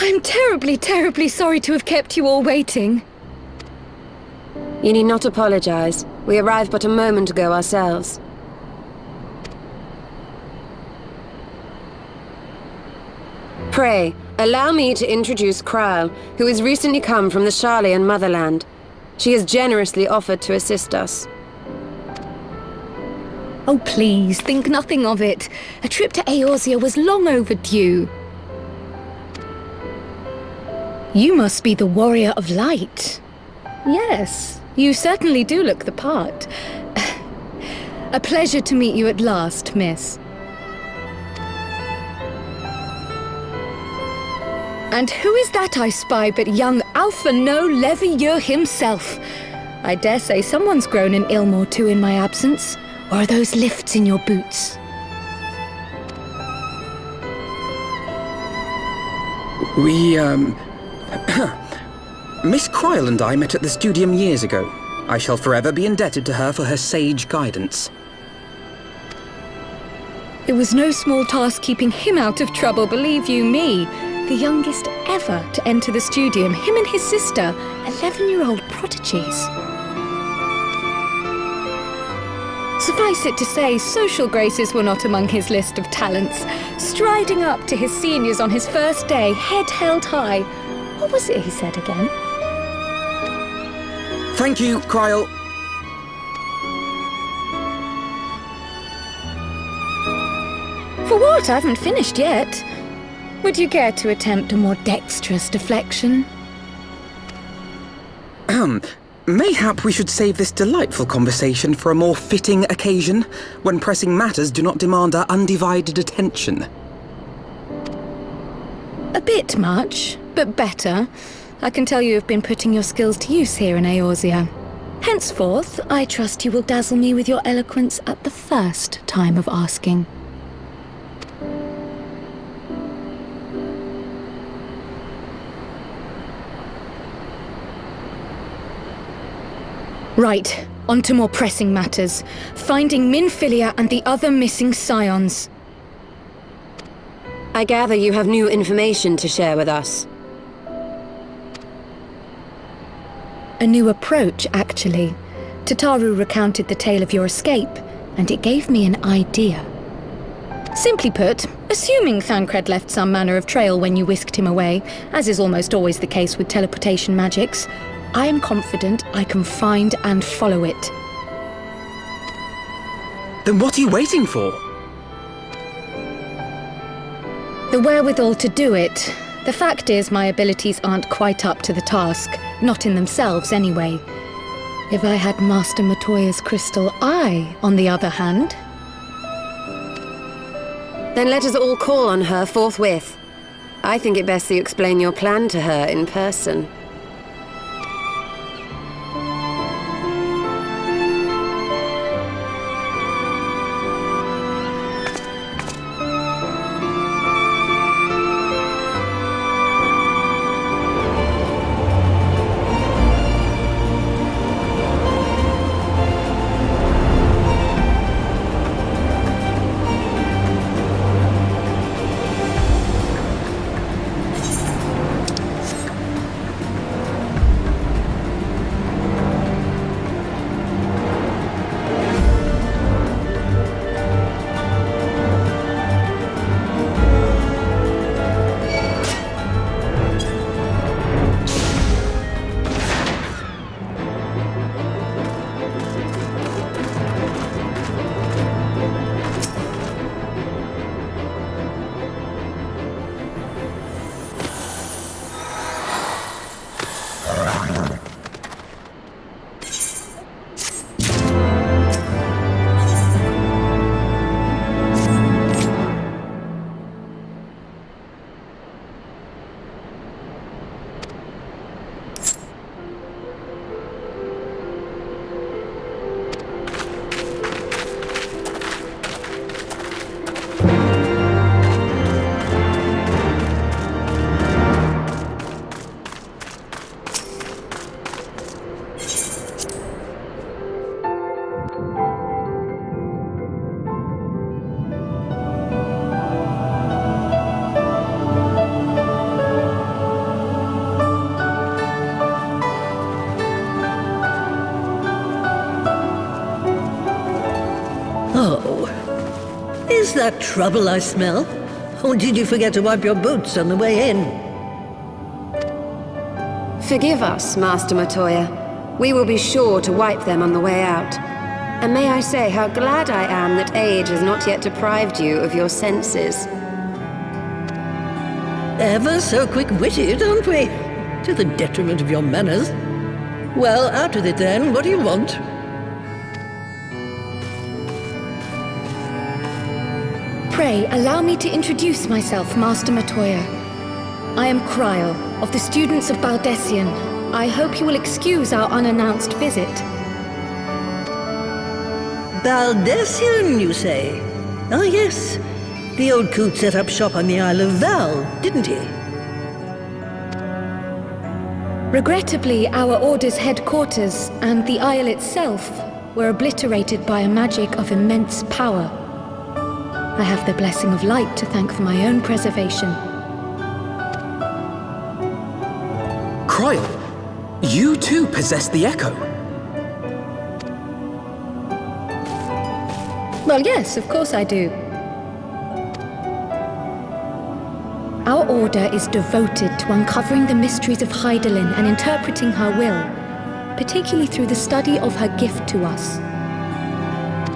I'm terribly, terribly sorry to have kept you all waiting. You need not apologize. We arrived but a moment ago ourselves. Pray, allow me to introduce Kryle, who has recently come from the Sharlayan motherland. She has generously offered to assist us. Oh, please, think nothing of it. A trip to Eorzea was long overdue. You must be the Warrior of Light. Yes, you certainly do look the part. A pleasure to meet you at last, miss. And who is that I spy but young Alpha No Levieux himself? I dare say someone's grown an ilm or two in my absence. Or are those lifts in your boots? Miss Kryle and I met at the studium years ago. I shall forever be indebted to her for her sage guidance. It was no small task keeping him out of trouble, believe you me. The youngest ever to enter the studium, him and his sister, 11-year-old prodigies. Suffice it to say, social graces were not among his list of talents. Striding up to his seniors on his first day, head held high. What was it he said again? Thank you, Kryle. For what? I haven't finished yet. Would you care to attempt a more dexterous deflection? Mayhap we should save this delightful conversation for a more fitting occasion, when pressing matters do not demand our undivided attention. A bit much, but better. I can tell you have been putting your skills to use here in Eorzea. Henceforth, I trust you will dazzle me with your eloquence at the first time of asking. Right, on to more pressing matters. Finding Minfilia and the other missing scions. I gather you have new information to share with us. A new approach, actually. Tataru recounted the tale of your escape, and it gave me an idea. Simply put, assuming Thancred left some manner of trail when you whisked him away, as is almost always the case with teleportation magics, I am confident I can find and follow it. Then what are you waiting for? The wherewithal to do it. The fact is, my abilities aren't quite up to the task. Not in themselves, anyway. If I had Master Matoya's crystal eye, on the other hand... Then let us all call on her forthwith. I think it best that you explain your plan to her in person. that trouble I smell? Or did you forget to wipe your boots on the way in? Forgive us, Master Matoya. We will be sure to wipe them on the way out. And may I say how glad I am that age has not yet deprived you of your senses. Ever so quick-witted, aren't we? To the detriment of your manners. Well, out with it then. What do you want? Pray, allow me to introduce myself, Master Matoya. I am Kryl, of the students of Baldessian. I hope you will excuse our unannounced visit. Baldessian, you say? Ah, yes. The old coot set up shop on the Isle of Val, didn't he? Regrettably, our order's headquarters and the Isle itself were obliterated by a magic of immense power. I have the blessing of light to thank for my own preservation. Kryl, you too possess the Echo. Well, yes, of course I do. Our order is devoted to uncovering the mysteries of Hydaelyn and interpreting her will, particularly through the study of her gift to us.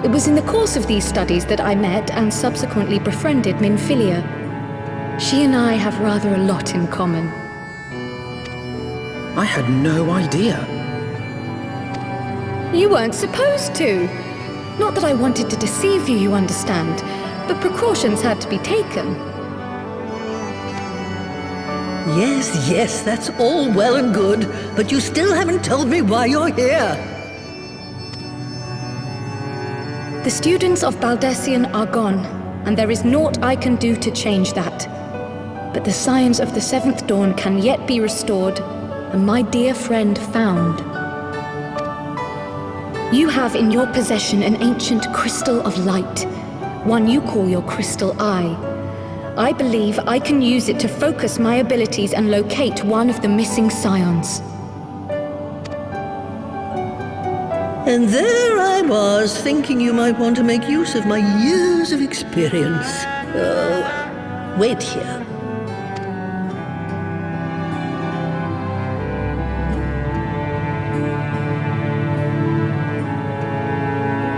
It was in the course of these studies that I met and subsequently befriended Minfilia. She and I have rather a lot in common. I had no idea. You weren't supposed to. Not that I wanted to deceive you, you understand, but precautions had to be taken. Yes, that's all well and good, but you still haven't told me why you're here. The students of Baldessian are gone, and there is naught I can do to change that. But the science of the Seventh Dawn can yet be restored, and my dear friend found. You have in your possession an ancient crystal of light, one you call your crystal eye. I believe I can use it to focus my abilities and locate one of the missing scions. And there I was, thinking you might want to make use of my years of experience. Oh, wait here.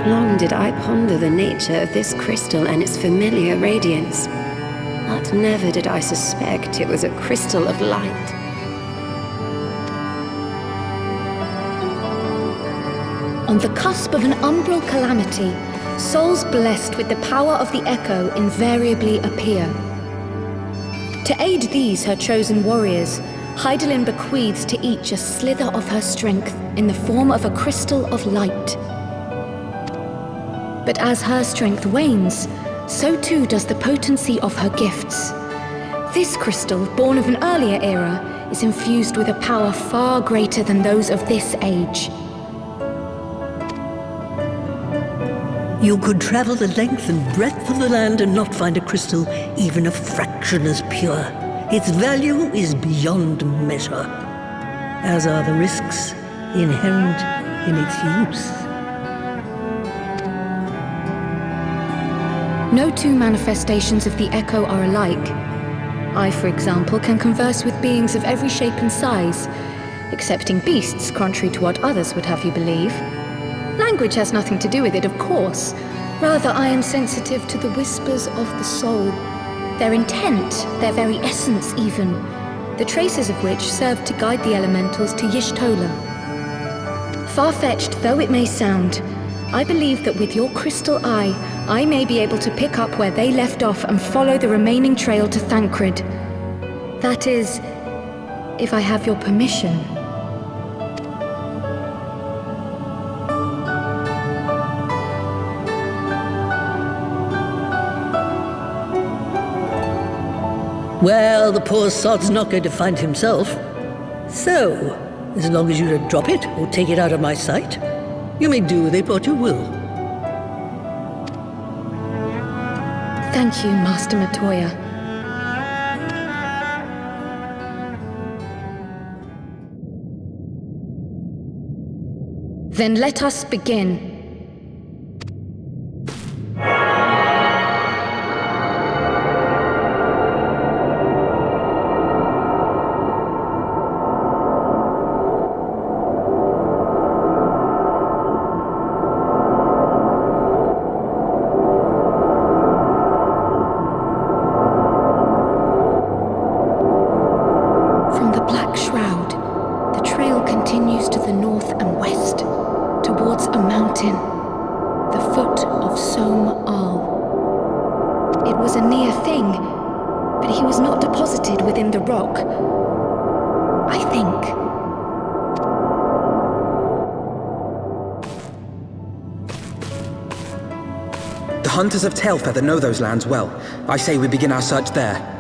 Long did I ponder the nature of this crystal and its familiar radiance, but never did I suspect it was a crystal of light. On the cusp of an umbral calamity, souls blessed with the power of the Echo invariably appear. To aid these, her chosen warriors, Hydaelyn bequeaths to each a slither of her strength in the form of a crystal of light. But as her strength wanes, so too does the potency of her gifts. This crystal, born of an earlier era, is infused with a power far greater than those of this age. You could travel the length and breadth of the land and not find a crystal even a fraction as pure. Its value is beyond measure, as are the risks inherent in its use. No two manifestations of the Echo are alike. I, for example, can converse with beings of every shape and size, excepting beasts, contrary to what others would have you believe. Language has nothing to do with it, of course. Rather, I am sensitive to the whispers of the soul. Their intent, their very essence even, the traces of which serve to guide the elementals to Y'shtola. Far-fetched though it may sound, I believe that with your crystal eye, I may be able to pick up where they left off and follow the remaining trail to Thancred. That is, if I have your permission. Well, the poor sod's not going to find himself. So, as long as you don't drop it or take it out of my sight, you may do with it what you will. Thank you, Master Matoya. Then let us begin. black shroud, the trail continues to the north and west, towards a mountain, the foot of Som Al. It was a near thing, but he was not deposited within the rock. I think. The hunters of Tailfeather know those lands well. I say we begin our search there.